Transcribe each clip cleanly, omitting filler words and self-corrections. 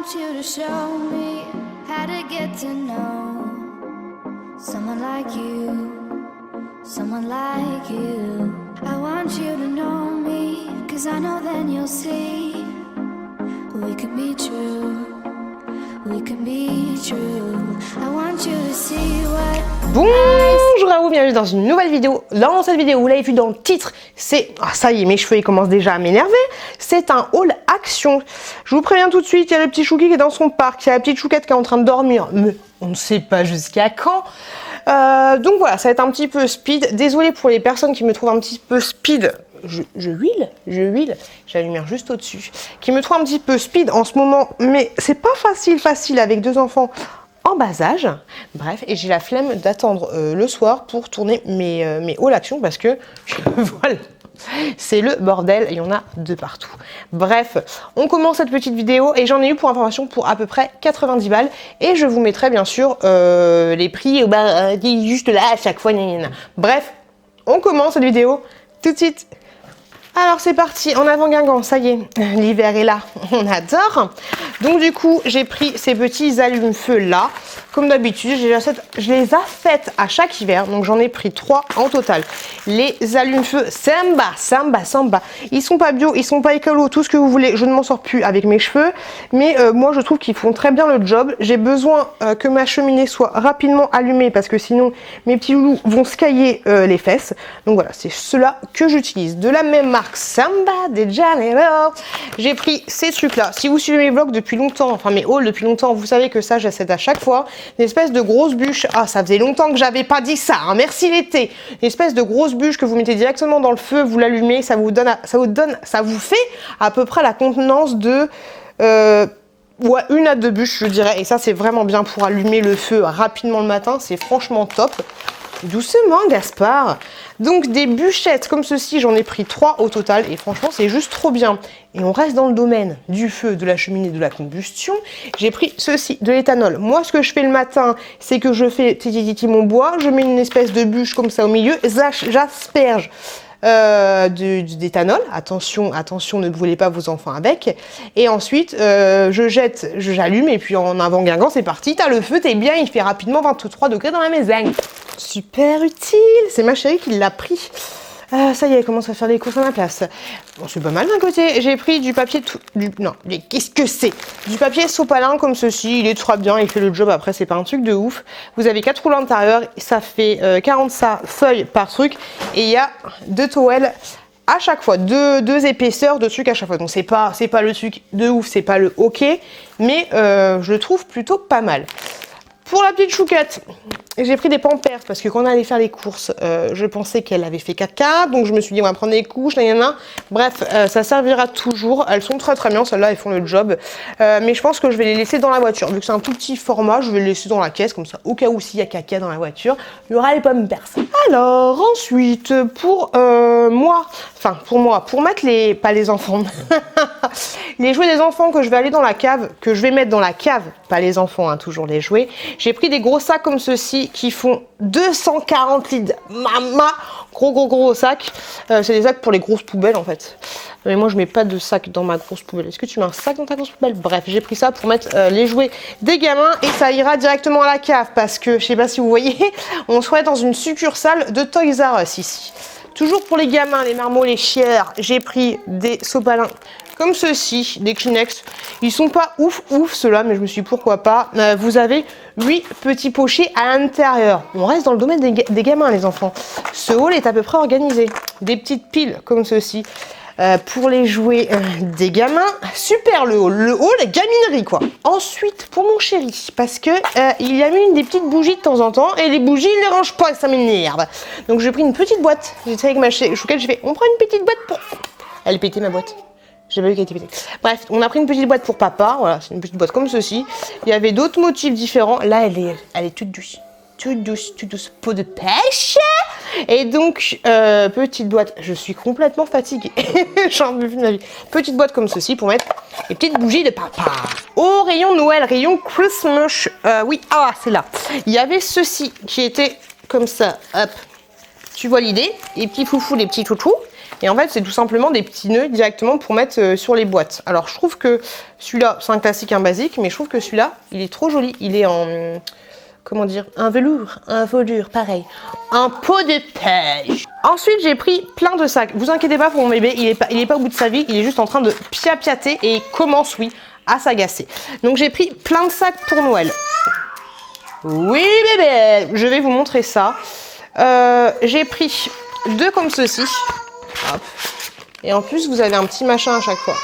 want you to show me how to get to know someone like you, someone like you. I want you to know me, 'cause I know then you'll see we could be true, we could be true. I want you to see what. Bonjour à vous, bienvenue dans une nouvelle vidéo. Dans cette vidéo, vous l'avez vu dans le titre, c'est... Ah ça y est, mes cheveux ils commencent déjà à m'énerver. C'est un haul action. Je vous préviens tout de suite, il y a le petit Chouki qui est dans son parc, il y a la petite Chouquette qui est en train de dormir, mais on ne sait pas jusqu'à quand. Donc voilà, ça va être un petit peu speed. Désolée pour les personnes qui me trouvent un petit peu speed. Je huile, j'ai la lumière juste au-dessus. Qui me trouvent un petit peu speed en ce moment, mais c'est pas facile avec deux enfants en bas âge. Bref, et j'ai la flemme d'attendre le soir pour tourner mes haul action parce que voilà, c'est le bordel, il y en a de partout. Bref, on commence cette petite vidéo et j'en ai eu pour information pour à peu près 90 balles et je vous mettrai bien sûr les prix juste là à chaque fois. Bref, on commence cette vidéo tout de suite. Alors c'est parti, en avant Guingamp, ça y est, l'hiver est là, on adore. Donc du coup, j'ai pris ces petits allume-feu là. Comme d'habitude, je les achète à chaque hiver, donc j'en ai pris 3 en total. Les allume-feu Samba. Ils sont pas bio, ils sont pas écolo, tout ce que vous voulez, je ne m'en sors plus avec mes cheveux. Mais moi je trouve qu'ils font très bien le job. J'ai besoin que ma cheminée soit rapidement allumée parce que sinon mes petits loulous vont se cailler les fesses. Donc voilà, c'est cela que j'utilise. De la même marque Samba de Janeiro. J'ai pris ces trucs là. Si vous suivez mes vlogs depuis longtemps, enfin mes hauls depuis longtemps, vous savez que ça j'achète à chaque fois. Une espèce de grosse bûche. Ah, ça faisait longtemps que j'avais pas dit ça, hein. Merci l'été. Une espèce de grosse bûche que vous mettez directement dans le feu, vous l'allumez, ça vous fait à peu près la contenance de ouais, 1 à 2 bûches, je dirais. Et ça, c'est vraiment bien pour allumer le feu rapidement le matin. C'est franchement top. Doucement, Gaspard. Donc des bûchettes comme ceci, j'en ai pris 3 au total et franchement c'est juste trop bien. Et on reste dans le domaine du feu, de la cheminée, de la combustion. J'ai pris ceci, de l'éthanol. Moi ce que je fais le matin, c'est que je fais mon bois, je mets une espèce de bûche comme ça au milieu, j'asperge d'éthanol. Attention, ne brûlez pas vos enfants avec. Et ensuite, j'allume et puis en avant Guingamp, c'est parti. T'as le feu, t'es bien, il fait rapidement 23 degrés dans la maison. Super utile. C'est ma chérie qui l'a pris. Ça y est, elle commence à faire les courses à ma place. Bon, c'est pas mal d'un côté. J'ai pris du papier qu'est-ce que c'est? Du papier sopalin comme ceci. Il est très bien, il fait le job. Après, c'est pas un truc de ouf. Vous avez 4 rouleaux à l'intérieur. Ça fait 40 feuilles par truc. Et il y a 2 towels à chaque fois. Deux épaisseurs de trucs à chaque fois. Donc, c'est pas le truc de ouf. C'est pas le hockey. Mais je le trouve plutôt pas mal. Pour la petite Chouquette, j'ai pris des Pampers parce que quand on allait faire les courses, je pensais qu'elle avait fait caca, donc je me suis dit on va prendre des couches, bref, ça servira toujours. Elles sont très bien, celles-là elles font le job, mais je pense que je vais les laisser dans la voiture, vu que c'est un tout petit format, je vais les laisser dans la caisse comme ça, au cas où s'il y a caca dans la voiture, il y aura les Pampers. Alors ensuite, pour mettre pas les enfants, les jouets des enfants que je vais aller dans la cave, que je vais mettre dans la cave, pas les enfants, hein, toujours les jouets. J'ai pris des gros sacs comme ceci qui font 240 litres. Mama, gros sac. C'est des sacs pour les grosses poubelles en fait. Mais moi je mets pas de sac dans ma grosse poubelle. Est-ce que tu mets un sac dans ta grosse poubelle? Bref, j'ai pris ça pour mettre les jouets des gamins et ça ira directement à la cave parce que je sais pas si vous voyez, on serait dans une succursale de Toys R Us ici. Toujours pour les gamins, les marmots, les chiens, j'ai pris des sopalins comme ceci, des Kleenex. Ils sont pas ouf ceux-là, mais je me suis dit pourquoi pas. Vous avez 8 petits pochets à l'intérieur. On reste dans le domaine des gamins, les enfants. Ce haul est à peu près organisé. Des petites piles comme ceci. Pour les jouets des gamins. Super le haul gaminerie quoi. Ensuite pour mon chéri, parce que il a mis des petites bougies de temps en temps et les bougies il les range pas, ça m'énerve. Donc j'ai pris une petite boîte. J'étais avec ma Chouquette, j'ai fait on prend une petite boîte pour... Elle pétait ma boîte. J'ai pas vu qu'elle était pétée. Bref, on a pris une petite boîte pour papa. Voilà, c'est une petite boîte comme ceci. Il y avait d'autres motifs différents. Là, elle est toute douce. Toute douce. Peau de pêche. Et donc, petite boîte. Je suis complètement fatiguée. J'en veux plus de ma vie. Petite boîte comme ceci pour mettre les petites bougies de papa. Au rayon Noël, rayon Christmas. Oui, c'est là. Il y avait ceci qui était comme ça. Hop. Tu vois l'idée? Les petits foufous, les petits toutous. Et en fait, c'est tout simplement des petits nœuds directement pour mettre sur les boîtes. Alors, je trouve que celui-là, c'est un classique, un basique, mais je trouve que celui-là, il est trop joli. Il est en... comment dire, un velours, pareil. Un pot de pêche. Ensuite, j'ai pris plein de sacs. Vous inquiétez pas pour mon bébé, il est pas au bout de sa vie, il est juste en train de piapiater et il commence, oui, à s'agacer. Donc, j'ai pris plein de sacs pour Noël. Oui, bébé, je vais vous montrer ça. J'ai pris 2 comme ceci. Hop. Et en plus, vous avez un petit machin à chaque fois.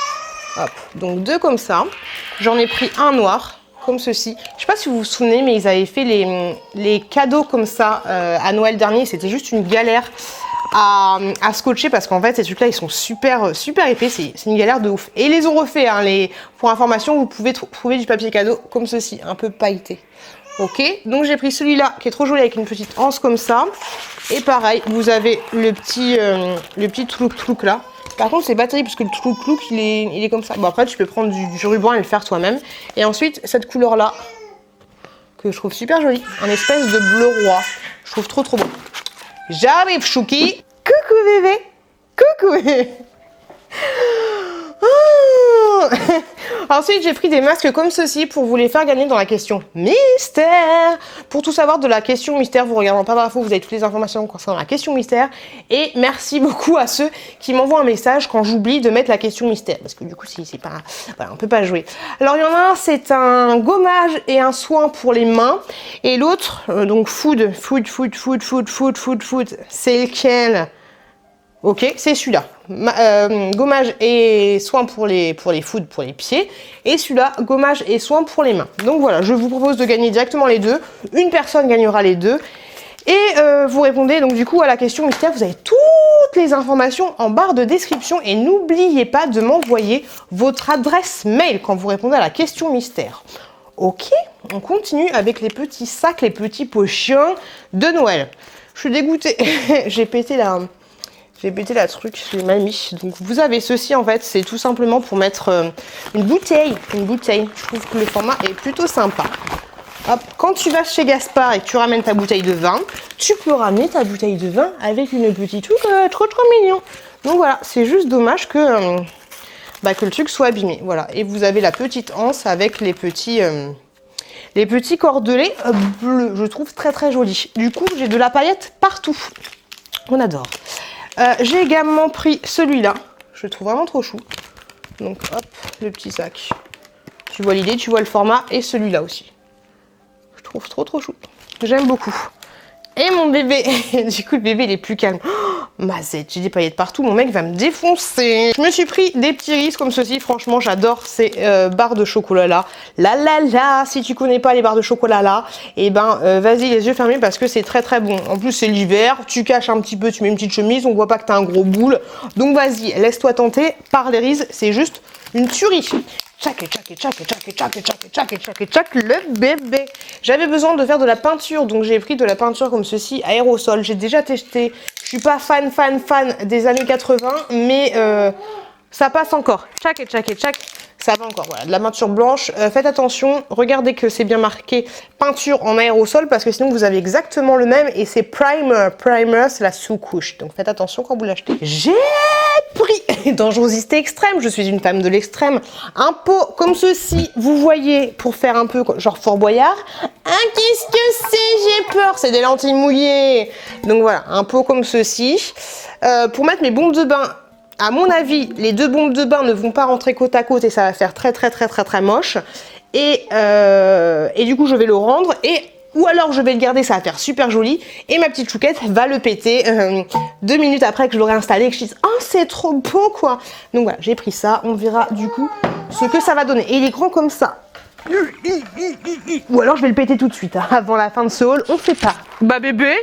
Hop. Donc, 2 comme ça. J'en ai pris un noir. Comme ceci. Je sais pas si vous vous souvenez, mais ils avaient fait les cadeaux comme ça à Noël dernier. C'était juste une galère à scotcher parce qu'en fait, ces trucs-là, ils sont super épais. C'est une galère de ouf. Et ils les ont refait. Hein, pour information, vous pouvez trouver du papier cadeau comme ceci, un peu pailleté. Ok, donc j'ai pris celui-là qui est trop joli avec une petite anse comme ça. Et pareil, vous avez le petit tlouk-tlouk là. Par contre, c'est pas terrible parce que le tlouk-tlouk, il est comme ça. Bon, après, tu peux prendre du ruban et le faire toi-même. Et ensuite, cette couleur-là, que je trouve super jolie. Un espèce de bleu roi. Je trouve trop beau. J'arrive, Chouki. Coucou, bébé. Coucou, bébé. Oh. Ensuite, j'ai pris des masques comme ceci pour vous les faire gagner dans la question mystère. Pour tout savoir de la question mystère, vous regardez pas d'infos, vous avez toutes les informations concernant la question mystère. Et merci beaucoup à ceux qui m'envoient un message quand j'oublie de mettre la question mystère. Parce que du coup, si c'est pas... Voilà, on peut pas jouer. Alors, il y en a un, c'est un gommage et un soin pour les mains. Et l'autre, donc food, c'est lequel? Ok, c'est celui-là. Gommage et soin pour les pieds. Et celui-là, gommage et soin pour les mains. Donc voilà, je vous propose de gagner directement les deux. Une personne gagnera les deux. Et vous répondez donc du coup à la question mystère. Vous avez toutes les informations en barre de description. Et n'oubliez pas de m'envoyer votre adresse mail quand vous répondez à la question mystère. Ok, on continue avec les petits sacs, les petits potions de Noël. Je suis dégoûtée. J'ai pété la truc, je l'ai mal mis. Donc vous avez ceci en fait, c'est tout simplement pour mettre une bouteille. Je trouve que le format est plutôt sympa. Hop, quand tu vas chez Gaspard et que tu ramènes ta bouteille de vin, tu peux ramener ta bouteille de vin avec une petite truc trop mignon. Donc voilà, c'est juste dommage que le truc soit abîmé. Voilà, et vous avez la petite anse avec les petits cordelets bleus. Je trouve très joli. Du coup, j'ai de la paillette partout. On adore. J'ai également pris celui-là, je le trouve vraiment trop chou. Donc hop, le petit sac. Tu vois l'idée, tu vois le format et celui-là aussi. Je trouve trop chou. J'aime beaucoup. Et mon bébé, du coup le bébé il est plus calme. Oh, mazette, j'ai des paillettes partout, mon mec va me défoncer. Je me suis pris des petits riz comme ceci, franchement j'adore ces barres de chocolat là. La, si tu connais pas les barres de chocolat là, et vas-y les yeux fermés parce que c'est très bon. En plus c'est l'hiver, tu caches un petit peu, tu mets une petite chemise, on voit pas que t'as un gros boule. Donc vas-y, laisse-toi tenter par les riz, c'est juste une tuerie. Tchac, le bébé. J'avais besoin de faire de la peinture, donc j'ai pris de la peinture comme ceci, aérosol. J'ai déjà testé. Je suis pas fan des années 80, mais ça passe encore. Tchac, ça va encore. Voilà, de la peinture blanche. Faites attention, regardez que c'est bien marqué peinture en aérosol, parce que sinon vous avez exactement le même et c'est primer. Primer, c'est la sous-couche. Donc faites attention quand vous l'achetez. J'ai pris dangerosité extrême, je suis une femme de l'extrême. Un pot comme ceci, vous voyez, pour faire un peu genre Fort Boyard. Qu'est-ce que c'est? J'ai peur, c'est des lentilles mouillées. Donc voilà, un pot comme ceci. Pour mettre mes bombes de bain. À mon avis, les deux bombes de bain ne vont pas rentrer côte à côte et ça va faire très moche. Et du coup, je vais le rendre ou alors je vais le garder, ça va faire super joli. Et ma petite chouquette va le péter 2 minutes après que je l'aurai installé et que je dise « Oh, c'est trop beau quoi !» Donc voilà, j'ai pris ça. On verra du coup ce que ça va donner. Et il est grand comme ça. Ou alors je vais le péter tout de suite. Hein. Avant la fin de ce haul, on fait pas. Bah bébé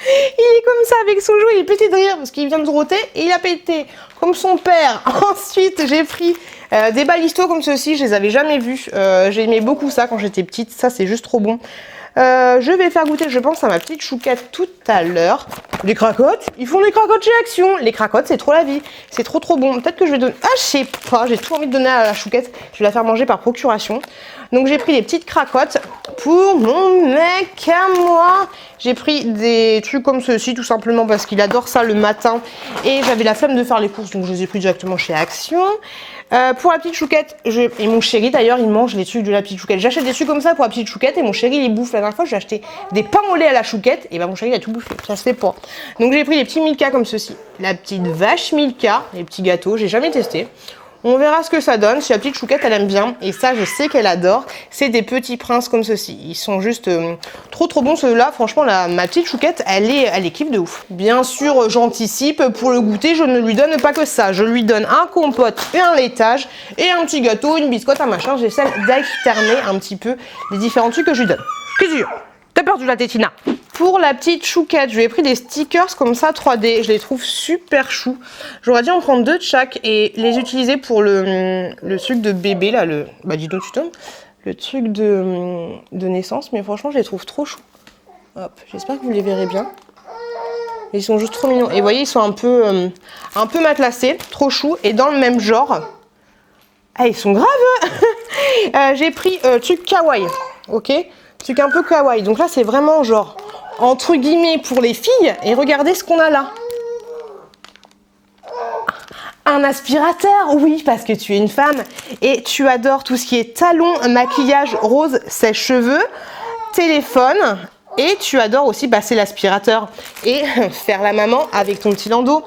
il est comme ça avec son jouet, il est pété de rire parce qu'il vient de roter et il a pété comme son père. Ensuite, j'ai pris des balistos comme ceci, je les avais jamais vus. J'aimais beaucoup ça quand j'étais petite, ça c'est juste trop bon. Je vais faire goûter, je pense, à ma petite chouquette tout à l'heure. Les cracottes, ils font des cracottes chez Action. Les cracottes, c'est trop la vie. C'est trop bon. Peut-être que je vais donner... Ah, je sais pas, j'ai tout envie de donner à la chouquette. Je vais la faire manger par procuration. Donc j'ai pris des petites cracottes pour mon mec à moi. J'ai pris des trucs comme ceci tout simplement parce qu'il adore ça le matin. Et j'avais la flemme de faire les courses, donc je les ai pris directement chez Action. Pour la petite chouquette, et mon chéri d'ailleurs, il mange les trucs de la petite chouquette. J'achète des trucs comme ça pour la petite chouquette et mon chéri il les bouffe. La dernière fois, j'ai acheté des pains au lait à la chouquette et ben mon chéri il a tout bouffé. Ça se fait pas. Donc j'ai pris des petits Milka comme ceci. La petite vache Milka, les petits gâteaux, j'ai jamais testé. On verra ce que ça donne. Si la petite chouquette elle aime bien, et ça je sais qu'elle adore, c'est des petits princes comme ceci. Ils sont juste trop bons ceux-là. Franchement, ma petite chouquette, elle est kiffe de ouf. Bien sûr, j'anticipe, pour le goûter, je ne lui donne pas que ça. Je lui donne un compote et un laitage, et un petit gâteau, une biscotte à ma charge. J'essaie d'alterner un petit peu les différents trucs que je lui donne. Qu'est-ce que tu veux ? T'as peur de la tétina? Pour la petite chouquette, je lui ai pris des stickers comme ça 3D. Je les trouve super chou. J'aurais dû en prendre 2 de chaque et les utiliser pour le truc de bébé là, bah dis donc tu tombes, le truc de naissance. Mais franchement, je les trouve trop chou. Hop, j'espère que vous les verrez bien. Ils sont juste trop mignons. Et vous voyez, ils sont un peu matelassés, trop chou. Et dans le même genre, ah ils sont graves. J'ai pris truc kawaii, ok. Truc un peu kawaii. Donc là, c'est vraiment genre, entre guillemets, pour les filles. Et regardez ce qu'on a là. Un aspirateur, oui, parce que tu es une femme et tu adores tout ce qui est talons, maquillage, rose, sèche-cheveux, téléphone. Et tu adores aussi passer l'aspirateur et faire la maman avec ton petit landau.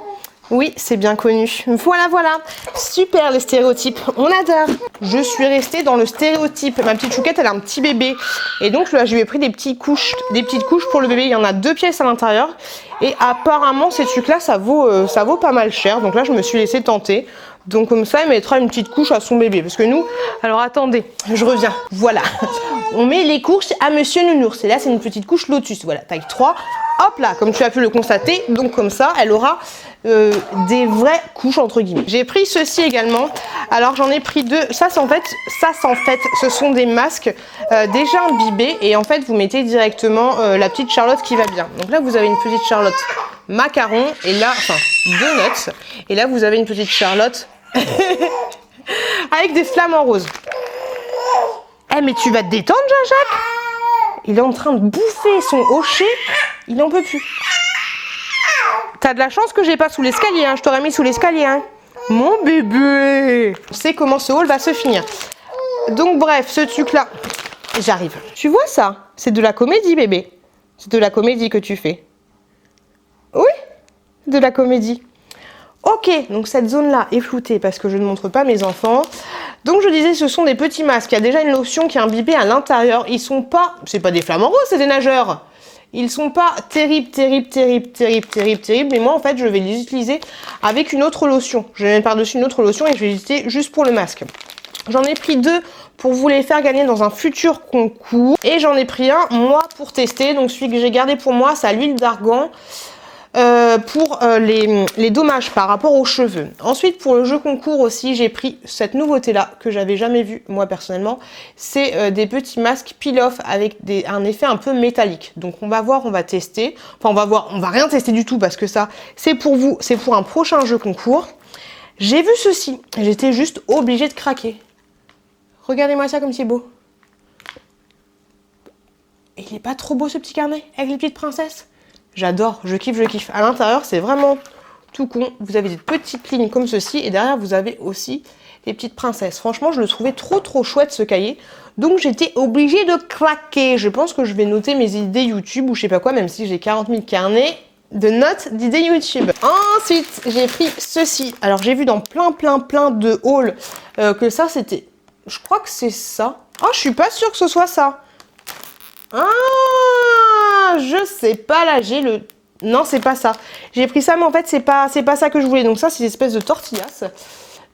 Oui, c'est bien connu. Voilà. Super les stéréotypes, on adore. Je suis restée dans le stéréotype. Ma petite chouquette, elle a un petit bébé. Et donc là, je lui ai pris des petites couches pour le bébé. Il y en a 2 pièces à l'intérieur. Et apparemment, ces trucs-là, ça vaut pas mal cher. Donc là, je me suis laissée tenter. Donc comme ça, elle mettra une petite couche à son bébé. Parce que nous, alors attendez, je reviens. Voilà. On met les couches à Monsieur Nounours. Et là, c'est une petite couche Lotus. Voilà, taille 3. Hop là, comme tu as pu le constater. Donc comme ça, elle aura des vraies couches entre guillemets. J'ai pris ceci également. Alors j'en ai pris 2. Ça, en fait, ce sont des masques déjà imbibés. Et en fait, vous mettez directement la petite Charlotte qui va bien. Donc là, vous avez une petite Charlotte macaron. Et là, enfin, donuts. Et là, vous avez une petite Charlotte avec des flamants roses. Eh mais tu vas te détendre, Jean-Jacques. Il est en train de bouffer son hocher. Il n'en peut plus. T'as de la chance que j'ai pas sous l'escalier, hein. Je t'aurais mis sous l'escalier, hein. Mon bébé. Je sais comment ce haul va se finir. Donc bref, ce truc-là, j'arrive. Tu vois ça? C'est de la comédie, bébé. C'est de la comédie que tu fais. Oui, de la comédie. Ok, donc cette zone-là est floutée parce que je ne montre pas mes enfants. Donc je disais, ce sont des petits masques. Il y a déjà une lotion qui est imbibée à l'intérieur. Ils sont pas... C'est pas des flamants roses, c'est des nageurs. Ils sont pas terribles. Mais moi, en fait, je vais les utiliser avec une autre lotion. Je vais mettre par-dessus une autre lotion et je vais les utiliser juste pour le masque. J'en ai pris 2 pour vous les faire gagner dans un futur concours. Et j'en ai pris un, moi, pour tester. Donc celui que j'ai gardé pour moi, c'est l'huile d'argan. Pour les dommages par rapport aux cheveux. Ensuite, pour le jeu concours aussi, j'ai pris cette nouveauté-là que j'avais jamais vue, moi personnellement. C'est des petits masques peel-off avec un effet un peu métallique. Donc on va voir, on va tester. Enfin, on va voir, on va rien tester du tout parce que ça, c'est pour vous, c'est pour un prochain jeu concours. J'ai vu ceci, j'étais juste obligée de craquer. Regardez-moi ça comme c'est beau. Et il est pas trop beau ce petit carnet avec les petites princesses? J'adore, je kiffe. À l'intérieur, c'est vraiment tout con. Vous avez des petites lignes comme ceci et derrière, vous avez aussi les petites princesses. Franchement, je le trouvais trop chouette ce cahier. Donc, j'étais obligée de craquer. Je pense que je vais noter mes idées YouTube ou je sais pas quoi, même si j'ai 40 000 carnets de notes d'idées YouTube. Ensuite, j'ai pris ceci. Alors, j'ai vu dans plein de hauls que ça, c'était... Je crois que c'est ça. Oh, je suis pas sûre que ce soit ça. Ah, je sais pas, là j'ai le... Non, c'est pas ça. J'ai pris ça, mais en fait, c'est pas ça que je voulais. Donc ça, c'est une espèce de tortillas.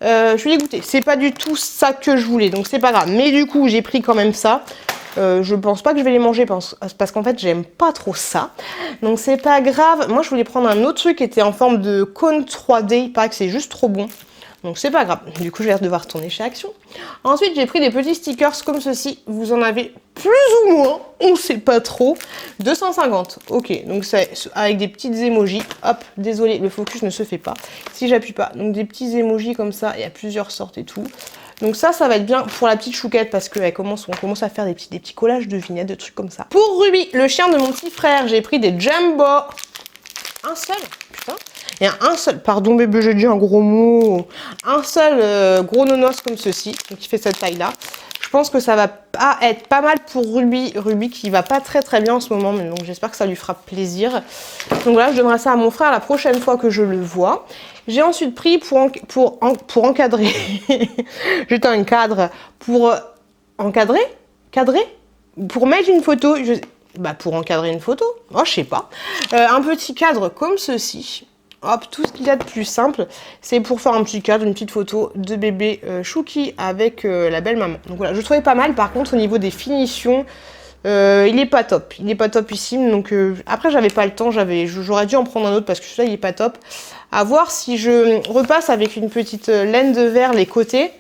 Je suis dégoûtée. C'est pas du tout ça que je voulais, donc c'est pas grave. Mais du coup, j'ai pris quand même ça. Je pense pas que je vais les manger parce qu'en fait, j'aime pas trop ça. Donc c'est pas grave. Moi, je voulais prendre un autre truc qui était en forme de cône 3D. Il paraît que c'est juste trop bon. Donc c'est pas grave. Du coup, je vais devoir retourner chez Action. Ensuite, j'ai pris des petits stickers comme ceci. Vous en avez plus ou moins, on sait pas trop, 250. Ok, donc c'est avec des petites émojis. Hop, désolé, le focus ne se fait pas. Si j'appuie pas, donc des petits émojis comme ça, il y a plusieurs sortes et tout. Donc ça va être bien pour la petite chouquette parce qu'on commence à faire des petits collages de vignettes, de trucs comme ça. Pour Ruby, le chien de mon petit frère, j'ai pris des Jumbo. Un seul, putain. Et un seul, pardon bébé, j'ai dit un gros mot. Un seul gros nonos comme ceci, donc qui fait cette taille-là. Je pense que ça va être pas mal pour Ruby. Ruby qui va pas très bien en ce moment, mais donc j'espère que ça lui fera plaisir. Donc voilà, je donnerai ça à mon frère la prochaine fois que je le vois. J'ai ensuite pris pour encadrer. J'étais un cadre pour encadrer, pour mettre une photo. Pour encadrer une photo. Oh, je sais pas. Un petit cadre comme ceci. Hop, tout ce qu'il y a de plus simple, c'est pour faire un petit cadre, une petite photo de bébé Chouki avec la belle maman. Donc voilà, je trouvais pas mal. Par contre, au niveau des finitions, il est pas top. Il est pas topissime. Donc après, j'avais pas le temps. J'aurais dû en prendre un autre parce que celui-là, il est pas top. À voir si je repasse avec une petite laine de verre les côtés.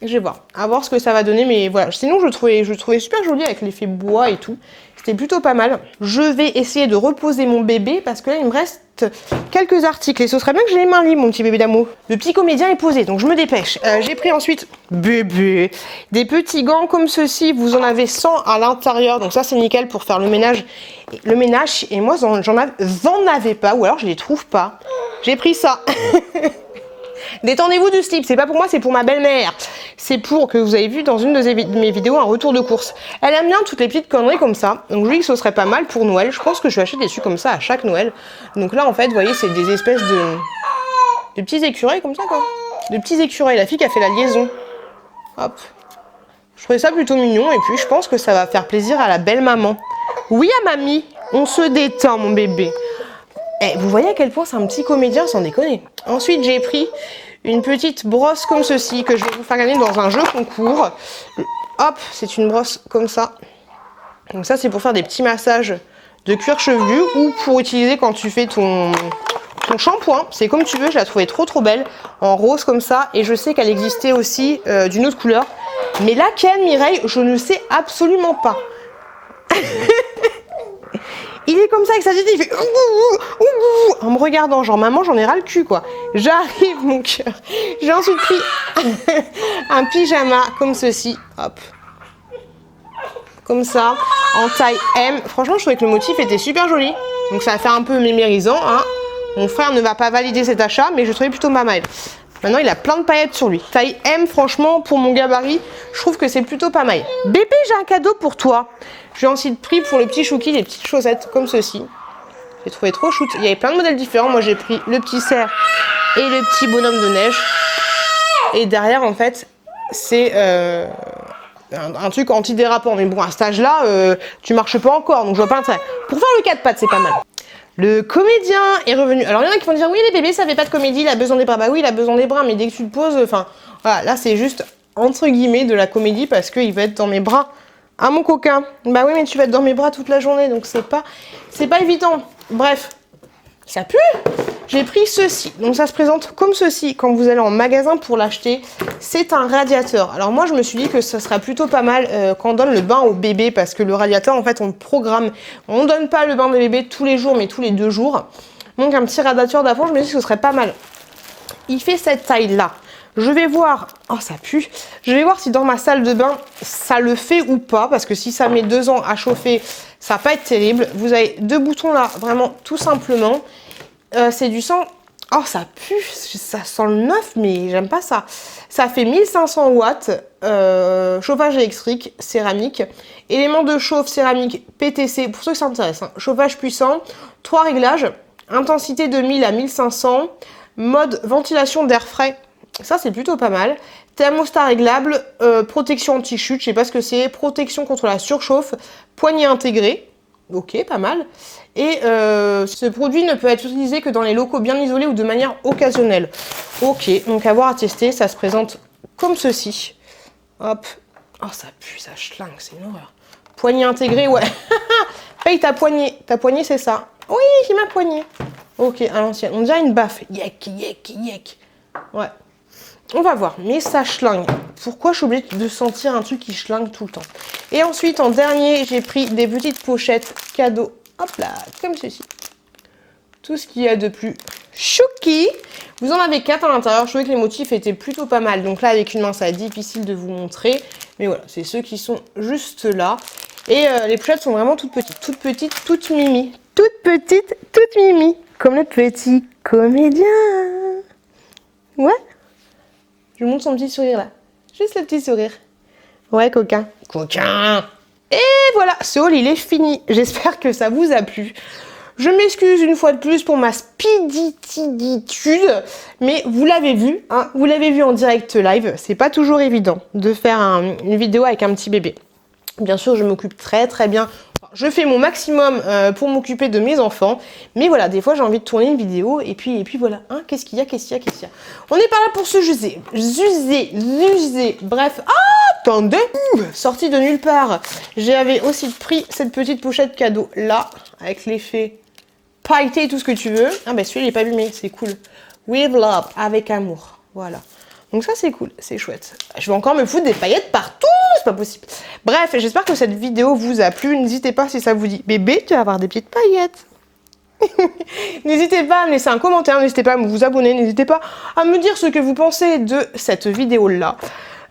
Je vais voir. À voir ce que ça va donner. Mais voilà. Sinon, je le trouvais super joli avec l'effet bois et tout. C'était plutôt pas mal. Je vais essayer de reposer mon bébé parce que là, il me reste quelques articles. Et ce serait bien que j'ai les mains libres, mon petit bébé d'amour. Le petit comédien est posé, donc je me dépêche. J'ai pris ensuite, bébé, des petits gants comme ceci. Vous en avez 100 à l'intérieur. Donc ça, c'est nickel pour faire le ménage. Et moi, j'en avais pas. Ou alors, je les trouve pas. J'ai pris ça. Détendez-vous du slip, c'est pas pour moi, c'est pour ma belle-mère. C'est pour, que vous avez vu dans une de mes vidéos, un retour de course. Elle aime bien toutes les petites conneries comme ça, donc je lui dis que ce serait pas mal pour Noël. Je pense que je vais acheter des dessus comme ça à chaque Noël. Donc là, en fait, vous voyez, c'est des espèces de petits écureuils comme ça, quoi. De petits écureuils, la fille qui a fait la liaison. Hop. Je trouvais ça plutôt mignon, et puis je pense que ça va faire plaisir à la belle maman. Oui, à mamie, on se détend, mon bébé. Eh, vous voyez à quel point c'est un petit comédien, sans déconner. Ensuite, j'ai pris une petite brosse comme ceci, que je vais vous faire gagner dans un jeu concours. Hop, c'est une brosse comme ça. Donc ça, c'est pour faire des petits massages de cuir chevelu ou pour utiliser quand tu fais ton shampoing. C'est comme tu veux, je la trouvais trop belle, en rose comme ça. Et je sais qu'elle existait aussi d'une autre couleur. Mais laquelle, Mireille, je ne sais absolument pas. Il est comme ça avec sa tête, il fait en me regardant, genre maman, j'en ai ras le cul quoi. J'arrive mon cœur. J'ai ensuite pris un pyjama comme ceci, hop, comme ça, en taille M. Franchement, je trouvais que le motif était super joli. Donc ça va faire un peu mémérisant, hein. Mon frère ne va pas valider cet achat, mais je trouvais plutôt pas mal. Maintenant, il a plein de paillettes sur lui. Taille M, franchement, pour mon gabarit, je trouve que c'est plutôt pas mal. Bébé, j'ai un cadeau pour toi. J'ai ensuite pris pour le petit Chouki des petites chaussettes comme ceci. J'ai trouvé trop chouette. Il y avait plein de modèles différents. Moi, j'ai pris le petit cerf et le petit bonhomme de neige. Et derrière, en fait, c'est un truc antidérapant. Mais bon, à cet âge-là, tu marches pas encore, donc je vois pas l'intérêt. Pour faire le 4 pattes, c'est pas mal. Le comédien est revenu. Alors, il y en a qui vont dire, oui, les bébés, ça fait pas de comédie, il a besoin des bras. Bah oui, il a besoin des bras, mais dès que tu le poses, enfin, voilà, là, c'est juste, entre guillemets, de la comédie parce qu'il va être dans mes bras. Ah, mon coquin. Bah oui, mais tu vas être dans mes bras toute la journée, donc c'est pas évident. Bref, ça pue. J'ai pris ceci. Donc, ça se présente comme ceci quand vous allez en magasin pour l'acheter. C'est un radiateur. Alors, moi, je me suis dit que ça serait plutôt pas mal quand on donne le bain au bébé parce que le radiateur, en fait, on le programme. On ne donne pas le bain des bébés tous les jours, mais tous les 2 jours. Donc, un petit radiateur d'avant, je me dis que ce serait pas mal. Il fait cette taille-là. Je vais voir, oh ça pue, je vais voir si dans ma salle de bain ça le fait ou pas, parce que si ça met 2 ans à chauffer, ça va pas être terrible. Vous avez 2 boutons là, vraiment tout simplement. C'est du sang, oh ça pue, ça sent le neuf, mais j'aime pas ça. Ça fait 1500 watts, chauffage électrique, céramique, élément de chauffe céramique PTC, pour ceux qui s'intéressent, hein. Chauffage puissant, 3 réglages, intensité de 1000 à 1500, mode ventilation d'air frais. Ça, c'est plutôt pas mal. Thermostat réglable, protection anti-chute, je sais pas ce que c'est, protection contre la surchauffe, poignée intégrée. Ok, pas mal. Et ce produit ne peut être utilisé que dans les locaux bien isolés ou de manière occasionnelle. Ok, donc à voir à tester, ça se présente comme ceci. Hop. Oh, ça pue, ça schlingue, c'est une horreur. Poignée intégrée, ouais. Paye ta poignée. Ta poignée, c'est ça. Oui, j'ai ma poignée. Ok, à l'ancienne. On dirait une baffe. Yek, yek, yek. Ouais. On va voir, mais ça schlingue. Pourquoi je suis obligée de sentir un truc qui schlingue tout le temps? Et ensuite, en dernier, j'ai pris des petites pochettes cadeaux. Hop là, comme ceci. Tout ce qu'il y a de plus chouki. Vous en avez 4 à l'intérieur. Je trouvais que les motifs étaient plutôt pas mal. Donc là, avec une main, ça va être difficile de vous montrer. Mais voilà, c'est ceux qui sont juste là. Et les pochettes sont vraiment toutes petites, toutes mimi. Toutes petites, toutes mimi. Comme le petit comédien. Ouais. Je vous montre son petit sourire là. Juste le petit sourire. Ouais, coquin. Coquin. Et voilà, ce haul, il est fini. J'espère que ça vous a plu. Je m'excuse une fois de plus pour ma speeditude, mais vous l'avez vu, hein, vous l'avez vu en direct live, c'est pas toujours évident de faire une vidéo avec un petit bébé. Bien sûr, je m'occupe très bien. Je fais mon maximum pour m'occuper de mes enfants, mais voilà, des fois j'ai envie de tourner une vidéo et puis voilà, hein, qu'est-ce qu'il y a. On n'est pas là pour se juser. Bref, attendez, sorti de nulle part. J'avais aussi pris cette petite pochette cadeau là, avec l'effet pailleté et tout ce que tu veux. Ah ben celui-là il est pas allumé, c'est cool. With love, avec amour, voilà. Donc ça c'est cool, c'est chouette. Je vais encore me foutre des paillettes partout, c'est pas possible. Bref, j'espère que cette vidéo vous a plu. N'hésitez pas si ça vous dit, bébé, tu vas avoir des petites paillettes. N'hésitez pas à me laisser un commentaire, n'hésitez pas à vous abonner, n'hésitez pas à me dire ce que vous pensez de cette vidéo-là.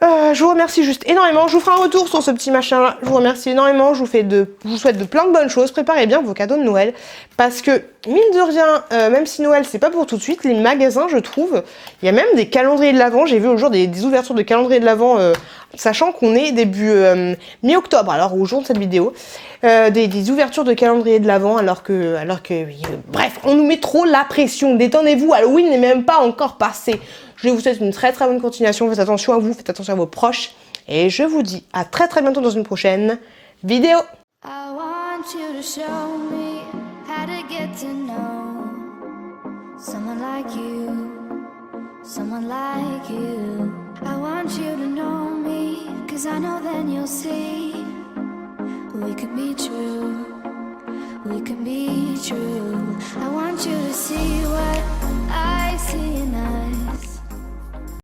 Je vous remercie juste énormément. Je vous ferai un retour sur ce petit machin-là. Je vous remercie énormément. Je vous souhaite de plein de bonnes choses. Préparez bien vos cadeaux de Noël. Parce que, mine de rien, même si Noël, c'est pas pour tout de suite, les magasins, je trouve, il y a même des calendriers de l'Avent. J'ai vu aujourd'hui des ouvertures de calendriers de l'Avent, sachant qu'on est début mi-octobre, alors au jour de cette vidéo. Des ouvertures de calendrier de l'Avent, alors que bref, on nous met trop la pression. Détendez-vous, Halloween n'est même pas encore passé. Je vous souhaite une très bonne continuation. Faites attention à vous, faites attention à vos proches. Et je vous dis à très bientôt dans une prochaine vidéo. I want you to show me how to get to know someone like you, someone like you. I want you to know me, 'cause I know then you'll see we could be true, we can be true. I want you to see what I see in us.